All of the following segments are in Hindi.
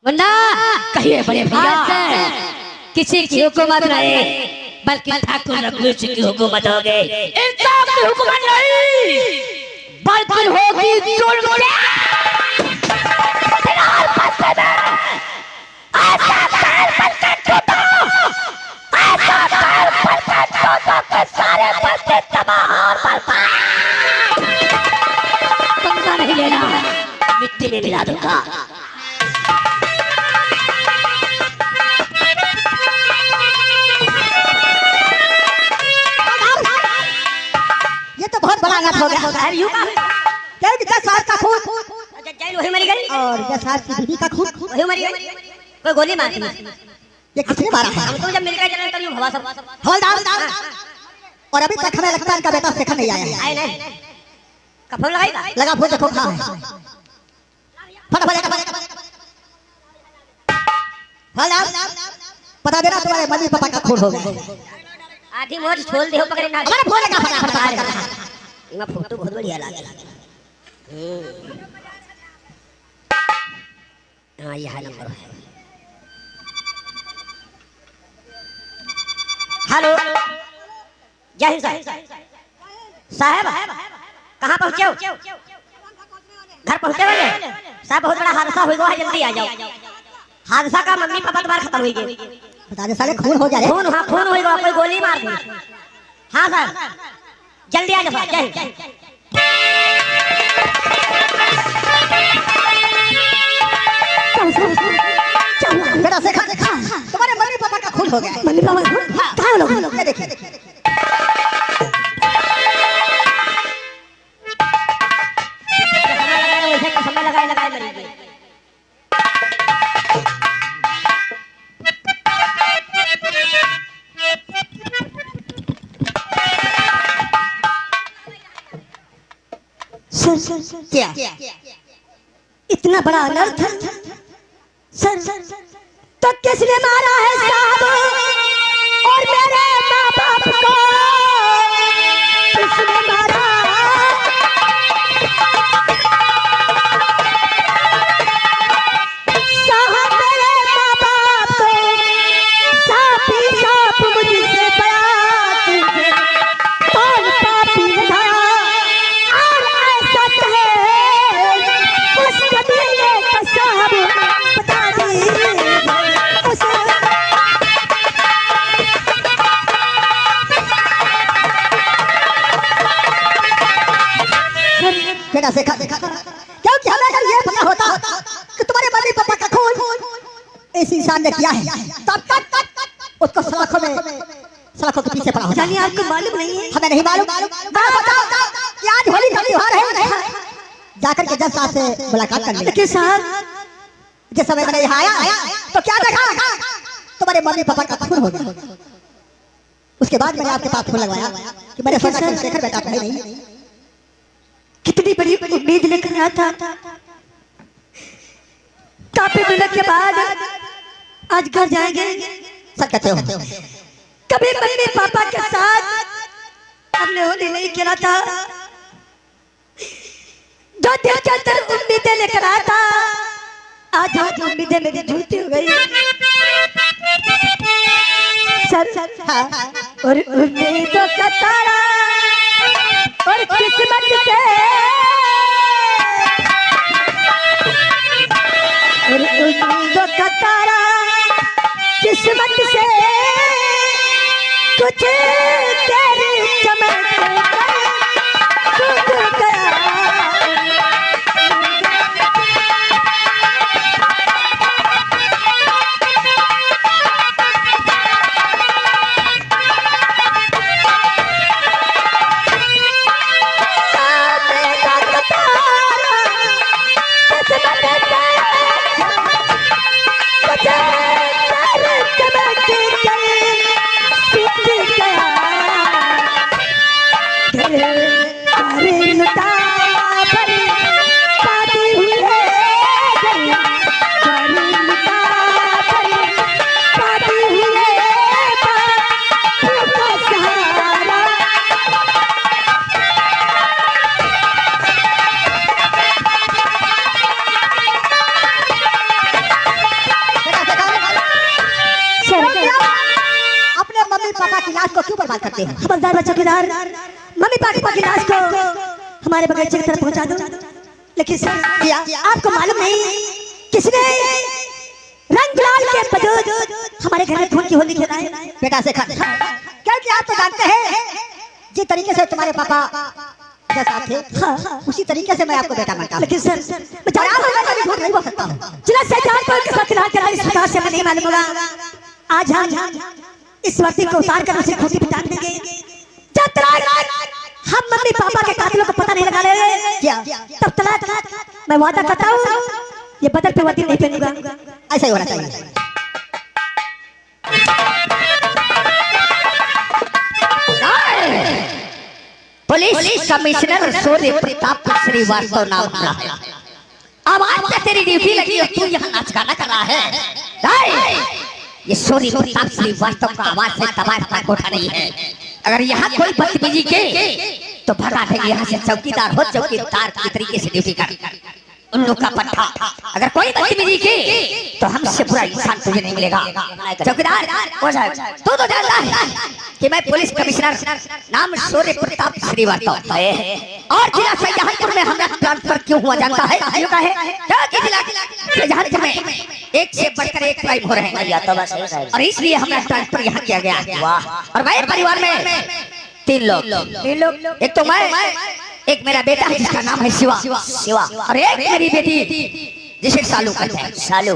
वरना कहिए बड़े भैया किसी की हुकूमत नहीं बल्कि ठाकुर रघुवीर की हुकूमत होगी। इंसाफ की हुकूमत नहीं बल्कि होगी जुल्म की। ऐसा पैर बनके टूटो, ऐसा पैर बनके टूटो कि सारे बंदे तबाह और बर्बाद। पंगा नहीं लेना, मिट्टी में मिला दूंगा। ये तो बहुत बड़ा आघात हो गया। यूं का क्योंकि 10 साल का खून जेल वही मरी गई और 10 साल की बीवी का खून वही मरी गई। कोई गोली मार दी। ये किसने मारा है? हम तो जब मिलकर चले तब यूं हवा सब हवलदार। और अभी तक हमें लगता है इनका बेटा शेखर नहीं आया है। आए नहीं कफन लगाएगा लगा फोन देखो कहां है। फटाफट हवलदार बता देना तुम्हारे मम्मी पापा का खून हो गया। आधी मोज छोड़ दे हो पकड़े ना। हमारा फोन लगा फटाफट। इमा फोटो बहुत बढ़िया लागे। हां ये है नंबर है। हेलो जय हिंद साहब कहाँ पहुँचे हो? घर पहुँचे वाले साहब बहुत बड़ा हादसा हुआ है, जल्दी आ जाओ। हादसा का मम्मी पापा तुम्हारे खत्म हुई गए। बता दे साले खून हो जा रहे। खून हाँ खून होगा, कोई गोली मार दी। हाँ सर जल्दी आ जाओ। जय हिंद। बेटा शेखर देखा तुम्हारे मम्मी पापा का खून हो गया। मम्मी पापा कहाँ लोग? ये देखिए समय लगाए मरीज। क्या इतना बड़ा अनर्थ सर तो किसने मारा है साहब और मेरे माँ बाप को किसने मारा? साहब मेरे माँ बाप को साफ ही साफ मुझसे बयात कौन पापी था और ऐसा कहे उस कबीले का साहब बता दीजिए उसे। बेटा शेखर देखा क्योंकि हमें अगर ये पता होता कि तुम्हारे मम्मी पापा का खून इस इंसान ने किया है तब तक उसको सड़कों के पीछे पड़ा होता। जानिए आपको मालूम नहीं है? हमें नहीं मालूम। बताओ कि आज होली का त्योहार है जाकर के 10 साल से मुलाकात करने लेकिन साहब जिस समय मैंने यहाँ आया तो क्या देखा तुम्हारे मम्मी पापा का खून हो गया। उसके बाद मैंने आपके पास फोन लगवाया कि मैंने सोचा कि शेखर बेटा कहीं नहीं। कितनी बड़ी उम्मीद लेकर आया था। काफी मिनट के बाद आज घर जाएंगे। सच कहते हो। कभी मम्मी पापा के साथ हमने होली नहीं खेला था। जो दिल के अंदर उम्मीदें लेकर आया था आज उम्मीदें मेरी झूठी हो गई। सर हाँ। और उम्मीदों का तारा और किस्मत से और उम्मीदों का तारा किस्मत से कुछ तेरी चमक टूट गया। चमक गया पापा की लाश को क्यों बर्बाद करते हो? खबरदार चौकीदार, मम्मी पापा की लाश को हमारे बगीचे की तरफ पहुंचा दो। लेकिन सर क्या आपको मालूम नहीं किसने रंग लाल के बदूद हमारे घर में खून की होली खेला है? बेटा से खा, क्योंकि आप तो जानते हैं जिस तरीके से तुम्हारे पापा साथ थे, हाँ, उसी तरीके से मैं आपको बेटा मानता हूं। लेकिन सर मैं झूठ नहीं बोल सकता हूं। जिला सैजादपुर के साथ खिलाड़ कराने इस प्रकार से हमें नहीं मालूम होगा। आज हम इस वर्दी को उतार कर उसे खूंटी पिटान देंगे। जब तक हम मम्मी पापा के कातिलों को पता नहीं लगा ले क्या, तब तक मैं वादा करता हूं ये बदल पे वर्दी नहीं पहनूंगा। ऐसा ही होना चाहिए। पुलिस कमिश्नर सूर्य प्रताप श्रीवास्तव नाम है। अब आज से तेरी ड्यूटी लगी और तू यहाँ नाच गाना कर रहा है। ये सूर्य प्रताप श्रीवास्तव का आवाज से तबाह कोठा नहीं है। अगर यहाँ कोई बदतमीजी के तो भगा देंगे यहाँ से। चौकीदार हो, चौकीदार की तरीके से ड्यूटी कर, उन लोग का पट्टा। अगर कोई बदतमीजी के तो हमसे बुरा इंसान तुझे नहीं मिलेगा। चौकीदार तू तो जानता है कि मैं पुलिस कमिश्नर नाम सूर्य प्रताप श्रीवास्तव और जिला शाहजहांपुर में हमारा ट्रांसफर क्यों हुआ जानता है? क्यों का है? क्योंकि जिला शाहजहांपुर में एक से बढ़कर एक क्राइम हो रहे हैं और इसलिए हमारा ट्रांसफर यहाँ किया गया। और मेरे परिवार में तीन लोग, एक तो मैं, एक मेरा बेटा है जिसका नाम है शिवा, और एक मेरी बेटी जिसे सालू कहते हैं। सालू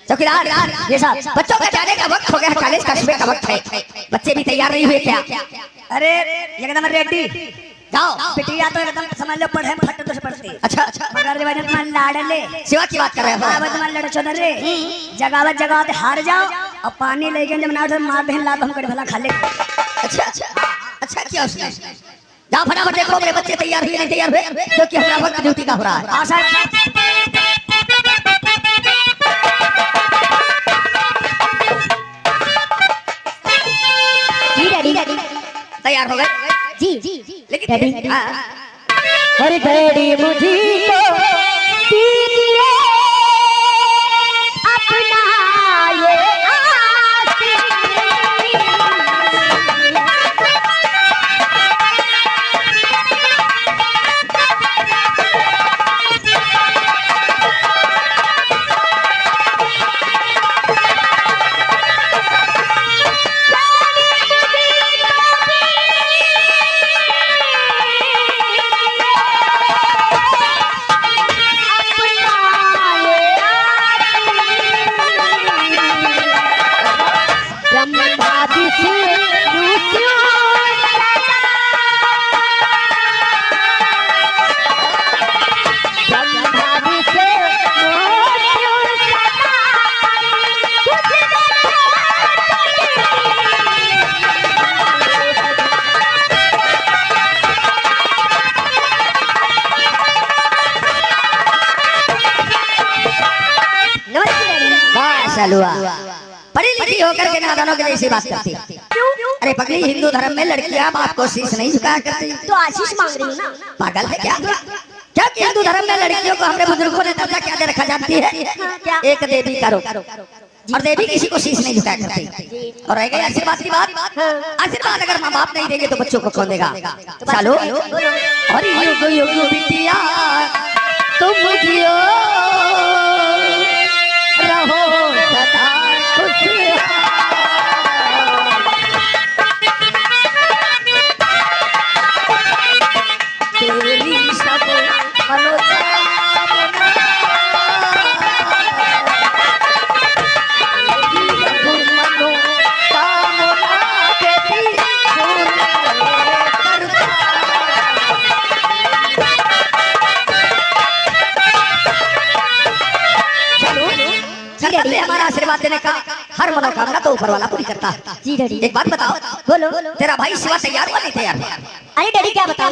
चौकीदार ये साहब, बच्चों का जाने का वक्त हो गया, कॉलेज का सुबह का वक्त है। बच्चे भी तैयार नहीं हुए क्या? अरे एकदम रेडी जाओ। बिटिया तो एकदम समझ लो पढ़े फट तो से पढ़ती। अच्छा मगर रे भाई मन लाडले शिवा की बात कर रहे हो? अब तुम लड़ चोद रे जगावत जगावत हार जाओ और पानी लेके जब ना मार बहन लाभ हम कर भला खा ले। अच्छा किया उसने। जाओ फटाफट देखो मेरे बच्चे तैयार हुए नहीं तैयार हुए, क्योंकि हमारा वक्त ड्यूटी का हो रहा है। तैयार हो गए? जी लेकिन अरे डैडी मुझे दीजिए अपना ये पढ़ी लिखी होकर के नादानों के जैसी बात करती। अरे पगली, हिंदू धर्म में लड़कियां बाप को शीश नहीं झुकाया करती। तो आशीष मांग रही हूँ ना। पागल है क्या? क्योंकि हिंदू धर्म में लड़कियों को हमारे बुजुर्गों ने दर्जा क्या दे रखा जानती है? एक देवी का रूप, और देवी किसी को शीश नहीं झुकाया करती। और रह गई आशीर्वाद की बात, आशीर्वाद अगर माँ बाप नहीं देंगे तो बच्चों को कौन देगा? चलो और युग युग बिटिया तुम जियो रहो सदा खुशहाल। तेरी सब मनोकामना हमारा आशीर्वाद देने का हर मनोकामना तो ऊपर वाला पूरी करता है। जी डैडी। एक बात बताओ, बोलो। तेरा भाई शिवा तैयार हुआ नहीं तैयार? अरे डैडी क्या बताओ,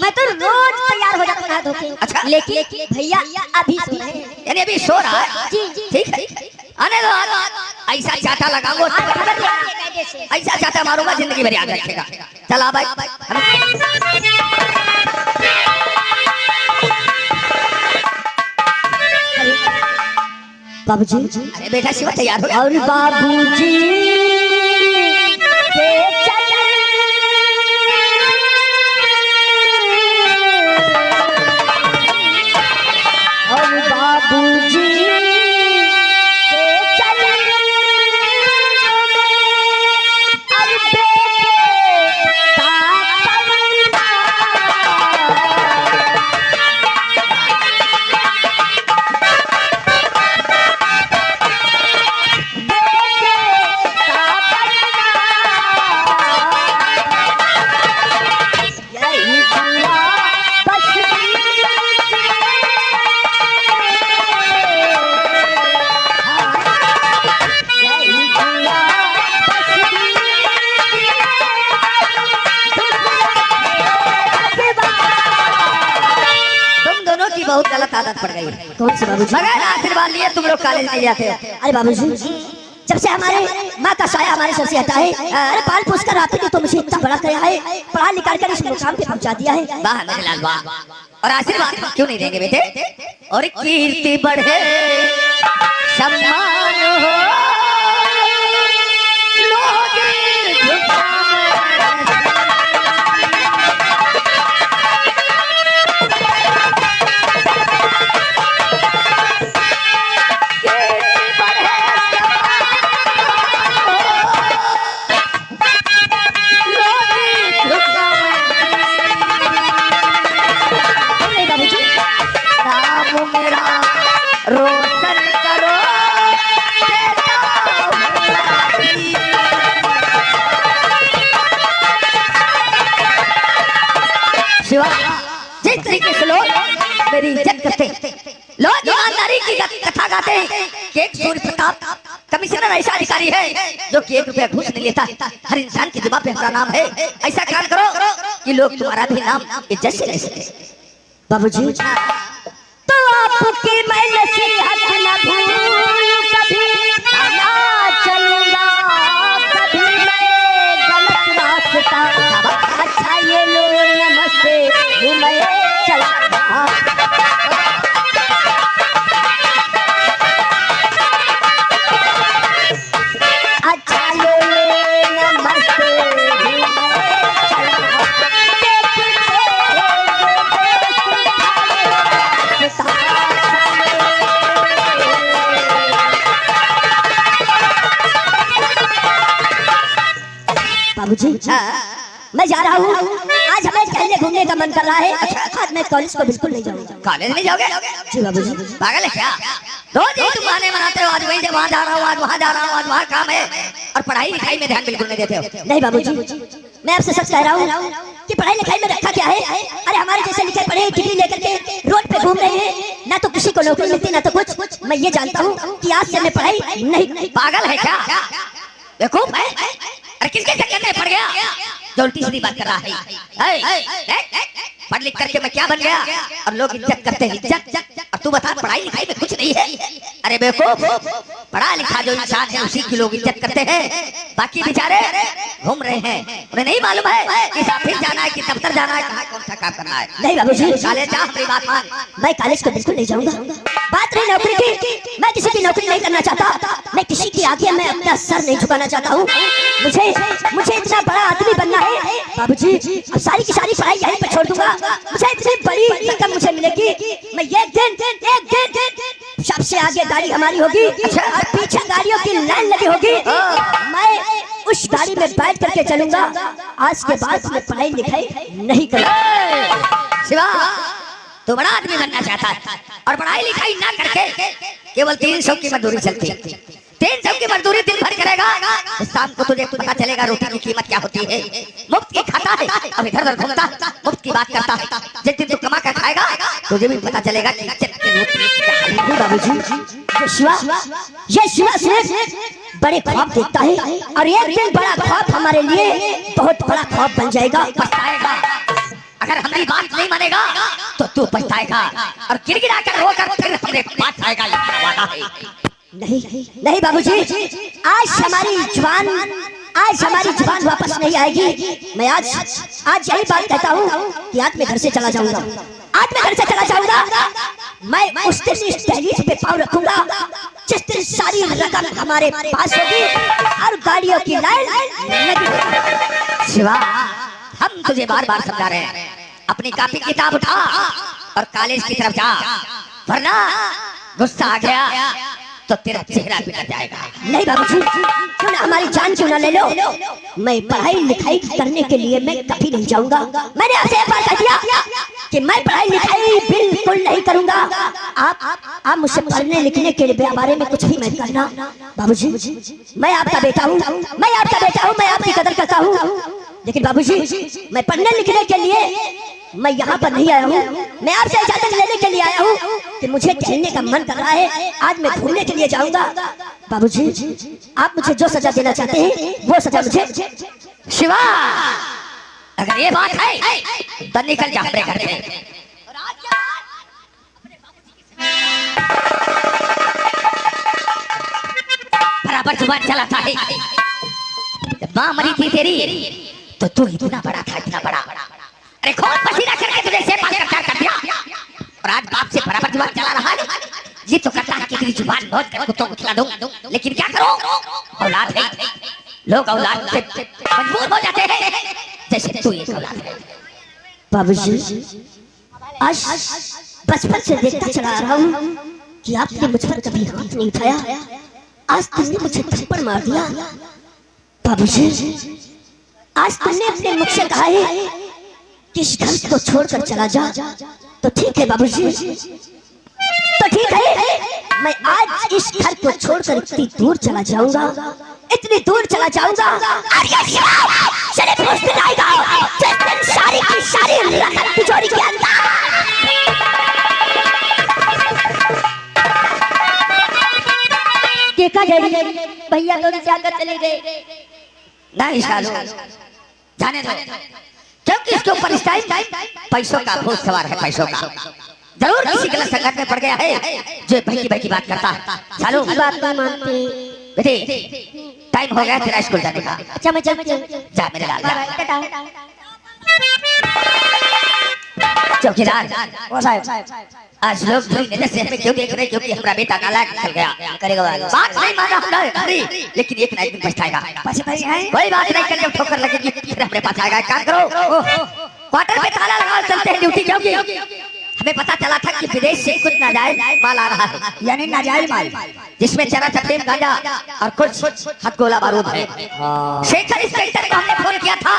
मैं तो रोज तैयार हो जाता हूँ धोखे। अच्छा। लेकिन भैया अभी सो रहे हैं। यानी अभी सो रहा है? जी। ठीक है, आने दो। ऐसा चाटा लगाऊंगा, ऐसा चाटा मारूंगा जिंदगी भर याद रखेगा। चला भाई बाबूजी। अरे बेटा शिवा तैयार हो गया। और बाबूजी आदत पड़ गई है। कौन सी बाबूजी? बगैर आशीर्वाद लिए तुम लोग कॉलेज नहीं जाते। अरे बाबूजी, जब से हमारे माँ का साया हमारे सर से हटा है, अरे पाल पोस कर आते थे तो मुझे इतना बड़ा किया है, पढ़ा लिखा कर इस मुकाम पे पहुंचा दिया है। वाह मेरे लाल वाह। और आशीर्वाद क्यों नहीं देंगे बेटे? और कीर्ति बढ़े, सम्मान हो, लोग रोशन करो शिवा। जिस तरीके से लोग मेरी इज्जत करते, लोग ईमानदारी की कथा गाते हैं कि एक सूर्य प्रताप कमिश्नर ऐसा अधिकारी है जो कि 1 रुपया घूस नहीं लेता, हर इंसान की जुबान पे हमारा नाम है। ऐसा काम करो कि लोग तुम्हारा भी नाम इज्जत से ले सके। बाबूजी, तो आपकी मैं नसीहत न भूलूं कभी, ना चलूंगा कभी मैं गलत रास्ता। अच्छा ये लो नमस्ते घूमे चला। अच्छा लो नमस्ते बाबूजी, मैं जा रहा हूँ। आज हमें टहलने घूमने का मन कर रहा है। आज मैं कॉलेज को बिल्कुल नहीं जाऊंगा। कॉलेज नहीं जाओगे? जी बाबूजी। पागल है क्या? रोज ही तुम बहाने बनाते हो, आज वहीं से वहां जा रहा हूँ, आज वहां जा रहा हूँ, आज वहां काम है, और पढ़ाई लिखाई में ध्यान बिल्कुल नहीं देते हो। नहीं बाबूजी, मैं आपसे सच कह रहा हूँ कि पढ़ाई लिखाई में रखा क्या है। अरे हमारे जैसे लिखे पढ़े डिग्री लेकर के रोड पे घूम रहे हैं, ना तो किसी को नौकरी मिलती ना तो कुछ। मैं ये जानता हूँ कि आज से मैं पढ़ाई नहीं। पागल है क्या? देखो मैं अरे किसके चक्कर में पड़ गया जो उल्टी सीधी बात कर रहा है? पढ़ लिख करके मैं क्या बन गया? और लोग इज्जत करते हैं, इज्जत। और तू बता पढ़ाई लिखाई में कुछ नहीं है? अरे बेवकूफ, पढ़ा लिखा जो इंसान है उसी की लोग इज्जत करते हैं, बाकी बेचारे घूम रहे हैं, उन्हें नहीं मालूम है कि ऑफिस जाना है कि दफ्तर जाना है, कहाँ कौन सा काम करना है। नहीं बाबूजी, कॉलेज जा, अपनी बात मान। मैं कॉलेज को बिल्कुल नहीं जाऊंगा। बात रही नौकरी की, मैं किसी की नौकरी नहीं करना चाहता। मैं किसी की आगे मैं अपना सर नहीं झुकाना चाहता हूँ। मुझे इतना बड़ा आदमी बनना है बाबूजी। अब सारी की सारी पढ़ाई यहीं पे छोड़ दूंगा। मुझे इतनी बड़ी इनकम मुझे मिलेगी, मैं एक दिन सबसे आगे गाड़ी हमारी होगी और पीछे गाड़ियों की लाइन लगी होगी। मैं उस गाड़ी में बैठ करके चलूंगा। आज के बाद मैं पढ़ाई लिखाई नहीं करूंगा। शिवा, तू बड़ा आदमी बनना चाहता है और पढ़ाई लिखाई ना करके केवल 300 की मजदूरी चलती है। 300 की मजदूरी दिन भर करेगा, शाम को तुझे पता चलेगा रोटी की कीमत क्या होती है। मुफ्त की खाता है, अब इधर उधर घूमता, मुफ्त की बात करता है। जिस दिन तू कमा कर खाएगा तुझे भी पता चलेगा कि इज्जत की रोटी क्या है। बाबूजी, ये शिवा सिर्फ बड़े ख्वाब देखता है और एक दिन बड़ा ख्वाब हमारे लिए बहुत बड़ा ख्वाब बन जाएगा। पछताएगा अगर हमारी बात नहीं मानेगा तो तू पछताएगा और गिड़गिड़ा कर रोकर फिर हमारे पास आएगा। ये वादा है। नहीं बाबूजी, आज हमारी जुबान वापस नहीं आएगी। मैं आज यही बात कहता हूँ कि आज मैं घर से चला जाऊंगा। मैं उस दिन इस दहलीज पे पाँव रखूंगा जिस दिन सारी रकम हमारे पास होगी और गाड़ियों की लाइन लगी। शिवा, हम तुझे बार बार समझा रहे हैं, अपनी कॉपी किताब उठा और कॉलेज की तरफ जा, वरना गुस्सा आ गया तो तेरा चेहरा बिगड़ जाएगा। नहीं बाबूजी, क्यों ना हमारी जान क्यों ना ले लो, मैं पढ़ाई लिखाई करने के लिए मैं कभी नहीं जाऊंगा। मैंने आपसे एक बार कह दिया कि मैं पढ़ाई लिखाई बिल्कुल नहीं करूंगा। आप मुझसे पढ़ने लिखने के बारे में कुछ भी मत करना। बाबूजी, मैं आपका बेटा हूँ, मैं आपकी कदर करता हूँ। लेकिन बाबूजी, मैं पढ़ने लिखने के लिए मैं यहाँ पर नहीं आया हूँ। मैं आपसे इजाजत लेने के लिए आया हूँ कि मुझे टहलने का मन कर रहा है। आज मैं घूमने के लिए जाऊंगा। बाबूजी, आप मुझे जो सजा देना चाहते हैं वो सजा मुझे। शिवा, अगर ये बात है तो निकल जा अपने घर से। बराबर जुबान चलाता है। जब माँ मरी थी तेरी तो तू इतना बड़ा था, इतना बड़ा। अरे खून पसीना करके तुझे से पाल कर कर दिया और आज बाप से बराबर जुबान चला रहा है। ये तो करता है कि तेरी जुबान बहुत कर कुत्तों को खिला दूं, लेकिन क्या करूं, औलाद है। लोग औलाद से मजबूर हो जाते हैं जैसे तू एक औलाद है। बाबूजी, आज बचपन से देखता चला आ रहा हूँ कि आपने मुझ पर कभी हाथ नहीं उठाया, आज तुमने मुझे थप्पड़ मार दिया। बाबूजी, आज तुमने अपने मुख से कहा है कि इस घर को छोड़कर चला जा, तो ठीक है बाबूजी, तो ठीक है, मैं आज इस घर को छोड़कर इतनी दूर चला जाऊंगा, इतनी दूर चला जाऊंगा। सिर्फ उस दिन आएगा जिस दिन सारी की सारी रकम तिजोरी के अंदर। देखा डैडी, भैया तो जाकर चले गए। नहीं सालो, जाने दो, क्योंकि इसके ऊपर इस टाइम पैसों का भूत सवार है, पैसों का। जरूर किसी गलत संगत में पड़ गया है जो भाई की बात करता है। सालो बात नहीं मानती। बेटे, टाइम हो गया तेरा स्कूल जाने का। अच्छा मैं चलती जा मेरे लाल जा। टाटा। चौकीदार, ओ साहब, आज लोग बुरी नजर से हमें क्यों देख रहे हैं? क्योंकि हमारा बेटा नालायक निकल गया। करेगा बात नहीं माना हमने, लेकिन एक ना एक दिन पछताएगा। कोई बात नहीं, कल जब ठोकर लगेगी फिर हमारे पास आएगा। काम करो, क्वार्टर पे ताला लगाओ, चलते हैं ड्यूटी। क्योंकि हमें पता चला था कि विदेश से कुछ नाजायज माल आ रहा है, यानी नाजायज माल जिसमें चना चटेम गांजा और कुछ हथगोला बारूद है। शेखर इंस्पेक्टर को हमने फोन किया था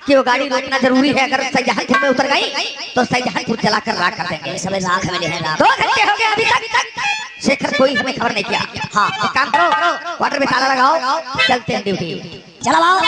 कि वो गाड़ी रोकना जरूरी है, अगर सैजहानपुर में उतर गई तो सैजहानपुर चलाकर राख कर देंगे। सब राख में है ना। 2 घंटे हो गए अभी तक शेखर कोई हमें खबर नहीं किया। हाँ, एक काम करो, क्वार्टर में ताला लगाओ, चलते हैं ड्यूटी। चलो आओ।